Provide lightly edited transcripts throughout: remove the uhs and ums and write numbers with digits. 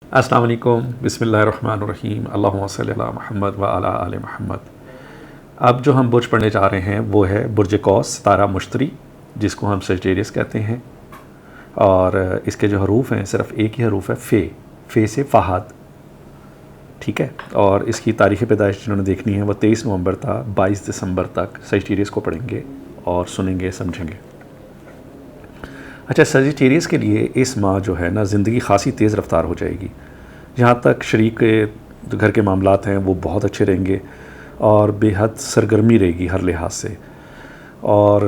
السلام علیکم، بسم اللہ الرحمن الرحیم، اللہم صلی علی محمد وعلی آل محمد۔ اب جو ہم برج پڑھنے جا رہے ہیں وہ ہے برج قوس، ستارہ مشتری، جس کو ہم سجیریس کہتے ہیں، اور اس کے جو حروف ہیں صرف ایک ہی حروف ہے، فے سے فہد، ٹھیک ہے۔ اور اس کی تاریخ پیدائش جنہوں نے دیکھنی ہے وہ 23 نومبر تا 22 دسمبر تک سجیریس کو پڑھیں گے اور سنیں گے، سمجھیں گے۔ اچھا، سجیٹیریس کے لیے اس ماہ جو ہے نا زندگی خاصی تیز رفتار ہو جائے گی۔ جہاں تک شریک گھر کے معاملات ہیں وہ بہت اچھے رہیں گے اور بے حد سرگرمی رہے گی ہر لحاظ سے، اور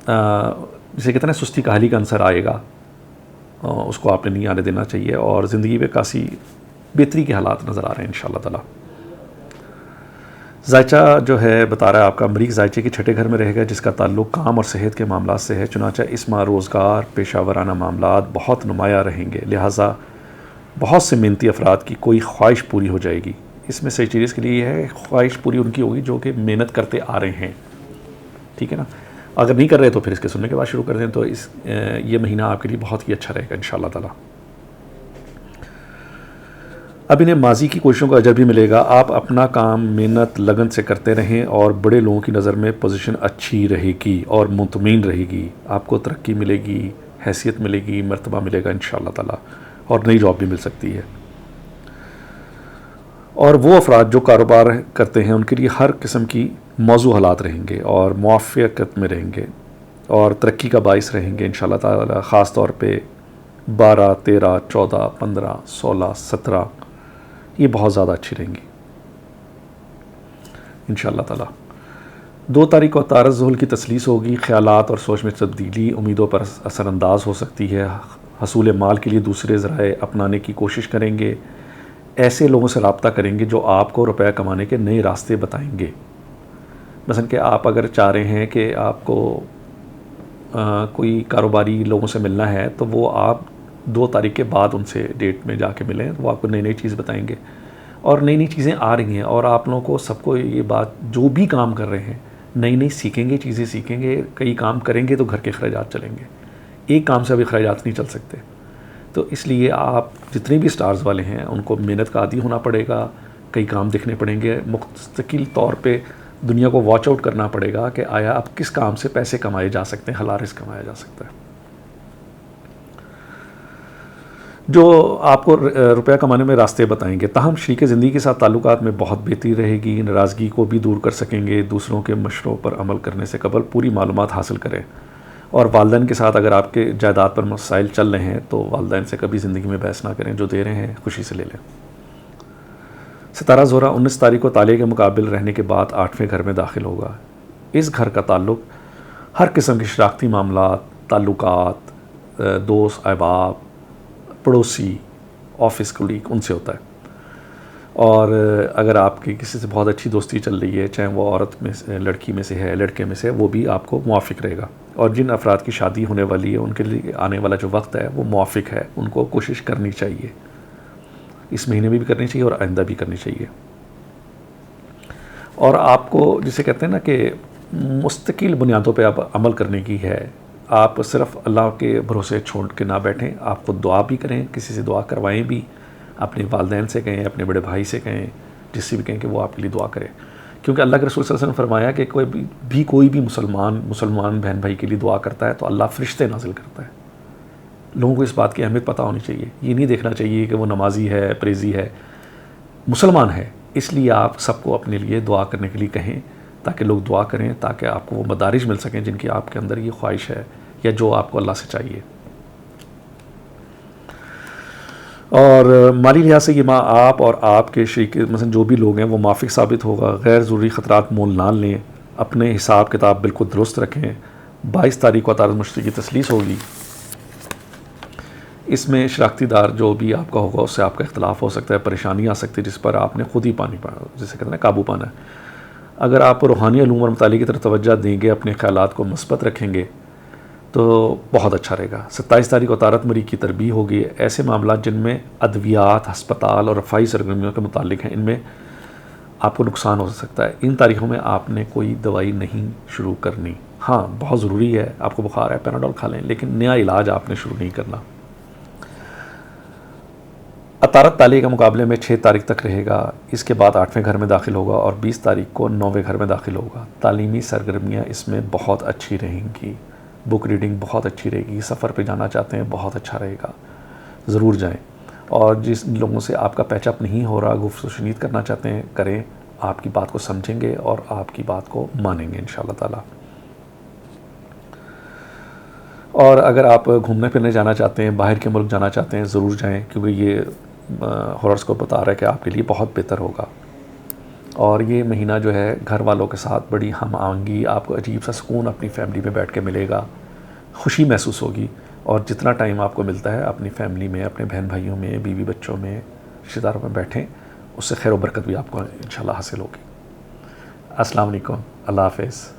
جسے کہتے ہیں نا سستی کاہلی کا عنصر آئے گا، اس کو آپ نے نہیں آنے دینا چاہیے، اور زندگی میں کافی بہتری کے حالات نظر آ رہے ہیں انشاءاللہ تعالی۔ ذائچہ جو ہے بتا رہا ہے آپ کا مریخ ذائچے کے چھٹے گھر میں رہے گا، جس کا تعلق کام اور صحت کے معاملات سے ہے، چنانچہ اس ماہ روزگار، پیشہ ورانہ معاملات بہت نمایاں رہیں گے، لہٰذا بہت سے محنتی افراد کی کوئی خواہش پوری ہو جائے گی۔ اس میں سیجیریس کے لیے یہ ہے خواہش پوری ان کی ہوگی جو کہ محنت کرتے آ رہے ہیں، ٹھیک ہے نا۔ اگر نہیں کر رہے تو پھر اس کے سننے کے بعد شروع کر دیں، تو یہ مہینہ آپ کے لیے بہت ہی اچھا رہے گا انشاءاللہ تعالی۔ اب انہیں ماضی کی کوششوں کا اجر بھی ملے گا۔ آپ اپنا کام محنت لگن سے کرتے رہیں اور بڑے لوگوں کی نظر میں پوزیشن اچھی رہے گی اور مطمئن رہے گی، آپ کو ترقی ملے گی، حیثیت ملے گی، مرتبہ ملے گا انشاءاللہ تعالی، اور نئی جاب بھی مل سکتی ہے۔ اور وہ افراد جو کاروبار کرتے ہیں ان کے لیے ہر قسم کی موضوع حالات رہیں گے اور موافقت میں رہیں گے اور ترقی کا باعث رہیں گے انشاءاللہ تعالی، خاص طور پہ 12، 13، 14، 15، 16، 17 یہ بہت زیادہ اچھی رہیں گی انشاءاللہ تعالی۔ 2 تاریخ کو عطارد ذہل کی تسلیس ہوگی، خیالات اور سوچ میں تبدیلی امیدوں پر اثر انداز ہو سکتی ہے، حصول مال کے لیے دوسرے ذرائع اپنانے کی کوشش کریں گے، ایسے لوگوں سے رابطہ کریں گے جو آپ کو روپیہ کمانے کے نئے راستے بتائیں گے۔ مثلا کہ آپ اگر چاہ رہے ہیں کہ آپ کو کوئی کاروباری لوگوں سے ملنا ہے تو وہ آپ 2 تاریخ کے بعد ان سے ڈیٹ میں جا کے ملیں، وہ آپ کو نئی نئی چیز بتائیں گے، اور نئی نئی چیزیں آ رہی ہیں، اور آپ لوگوں کو سب کو یہ بات جو بھی کام کر رہے ہیں نئی نئی سیکھیں گے، چیزیں سیکھیں گے، کئی کام کریں گے تو گھر کے اخراجات چلیں گے، ایک کام سے ابھی اخراجات نہیں چل سکتے۔ تو اس لیے آپ جتنے بھی سٹارز والے ہیں ان کو محنت کا عادی ہونا پڑے گا، کئی کام دیکھنے پڑیں گے، مستقل طور پہ دنیا کو واچ آؤٹ کرنا پڑے گا کہ آیا اب کس کام سے پیسے کمائے جا سکتے ہیں، حلال رزق کمایا جا سکتا ہے، جو آپ کو روپیہ کمانے میں راستے بتائیں گے۔ تاہم شریک زندگی کے ساتھ تعلقات میں بہت بہتری رہے گی، ناراضگی کو بھی دور کر سکیں گے، دوسروں کے مشوروں پر عمل کرنے سے قبل پوری معلومات حاصل کریں، اور والدین کے ساتھ اگر آپ کے جائیداد پر مسائل چل رہے ہیں تو والدین سے کبھی زندگی میں بحث نہ کریں، جو دے رہے ہیں خوشی سے لے لیں۔ ستارہ زہرہ 19 تاریخ کو تالے کے مقابل رہنے کے بعد 8ویں گھر میں داخل ہوگا۔ اس گھر کا تعلق ہر قسم کے شراکتی معاملات، تعلقات، دوست احباب، پڑوسی، آفس کولیگ، ان سے ہوتا ہے، اور اگر آپ کی کسی سے بہت اچھی دوستی چل رہی ہے، چاہے وہ عورت میں سے، لڑکی میں سے ہے، لڑکے میں سے، وہ بھی آپ کو موافق رہے گا، اور جن افراد کی شادی ہونے والی ہے ان کے لیے آنے والا جو وقت ہے وہ موافق ہے، ان کو کوشش کرنی چاہیے، اس مہینے میں بھی کرنی چاہیے اور آئندہ بھی کرنی چاہیے۔ اور آپ کو جسے کہتے ہیں نا کہ مستقل بنیادوں پہ آپ عمل کرنے کی ہے، آپ صرف اللہ کے بھروسے چھوڑ کے نہ بیٹھیں، آپ کو دعا بھی کریں، کسی سے دعا کروائیں بھی، اپنے والدین سے کہیں، اپنے بڑے بھائی سے کہیں، جس سے بھی کہیں کہ وہ آپ کے لیے دعا کرے، کیونکہ اللہ کے رسول صلی اللہ علیہ وسلم فرمایا کہ کوئی بھی مسلمان بہن بھائی کے لیے دعا کرتا ہے تو اللہ فرشتے نازل کرتا ہے۔ لوگوں کو اس بات کی اہمیت پتہ ہونی چاہیے، یہ نہیں دیکھنا چاہیے کہ وہ نمازی ہے، پریزی ہے، مسلمان ہے، اس لیے آپ سب کو اپنے لیے دعا کرنے کے لیے کہیں تاکہ لوگ دعا کریں، تاکہ آپ کو وہ مدارج مل سکیں جن کی آپ کے اندر یہ خواہش ہے یا جو آپ کو اللہ سے چاہیے۔ اور مالی لحاظ سے یہ ماہ آپ اور آپ کے شریک مثلا جو بھی لوگ ہیں وہ موافق ثابت ہوگا، غیر ضروری خطرات مول نہ لیں، اپنے حساب کتاب بالکل درست رکھیں۔ 22 تاریخ کو عطارد مشتری کی تسلیس ہوگی، اس میں شراکتی دار جو بھی آپ کا ہوگا اس سے آپ کا اختلاف ہو سکتا ہے، پریشانی آ سکتی ہے جس پر آپ نے خود ہی جسے کہتے ہیں قابو پانا ہے۔ اگر آپ روحانی علوم اور مطالعے کی طرف توجہ دیں گے، اپنے خیالات کو مثبت رکھیں گے تو بہت اچھا رہے گا۔ 27 تاریخ کو عطارد مریخ کی تربیت ہوگی، ایسے معاملات جن میں ادویات، ہسپتال اور رفاہی سرگرمیوں کے متعلق ہیں، ان میں آپ کو نقصان ہو سکتا ہے۔ ان تاریخوں میں آپ نے کوئی دوائی نہیں شروع کرنی، ہاں بہت ضروری ہے، آپ کو بخار ہے پیناڈول کھا لیں، لیکن نیا علاج آپ نے شروع نہیں کرنا۔ اطارت تالی کے مقابلے میں 6 تاریخ تک رہے گا، اس کے بعد 8ویں گھر میں داخل ہوگا اور 20 تاریخ کو 9ویں گھر میں داخل ہوگا۔ تعلیمی سرگرمیاں اس میں بہت اچھی رہیں گی، بک ریڈنگ بہت اچھی رہے گی، سفر پہ جانا چاہتے ہیں بہت اچھا رہے گا، ضرور جائیں۔ اور جس لوگوں سے آپ کا پیچ اپ نہیں ہو رہا، گفت و شنید کرنا چاہتے ہیں، کریں، آپ کی بات کو سمجھیں گے اور آپ کی بات کو مانیں گے انشاءاللہ تعالی۔ اور اگر آپ گھومنے پھرنے جانا چاہتے ہیں، باہر کے ملک جانا چاہتے ہیں، ضرور جائیں، کیونکہ یہ ہوراسکوپ بتا رہا ہے کہ آپ کے لیے بہت بہتر ہوگا۔ اور یہ مہینہ جو ہے گھر والوں کے ساتھ بڑی ہم آہنگی، آپ کو عجیب سا سکون اپنی فیملی میں بیٹھ کے ملے گا، خوشی محسوس ہوگی۔ اور جتنا ٹائم آپ کو ملتا ہے اپنی فیملی میں، اپنے بہن بھائیوں میں، بیوی بچوں میں، رشتہ داروں میں بیٹھیں، اس سے خیر و برکت بھی آپ کو انشاءاللہ حاصل ہوگی۔ السلام علیکم، اللہ حافظ۔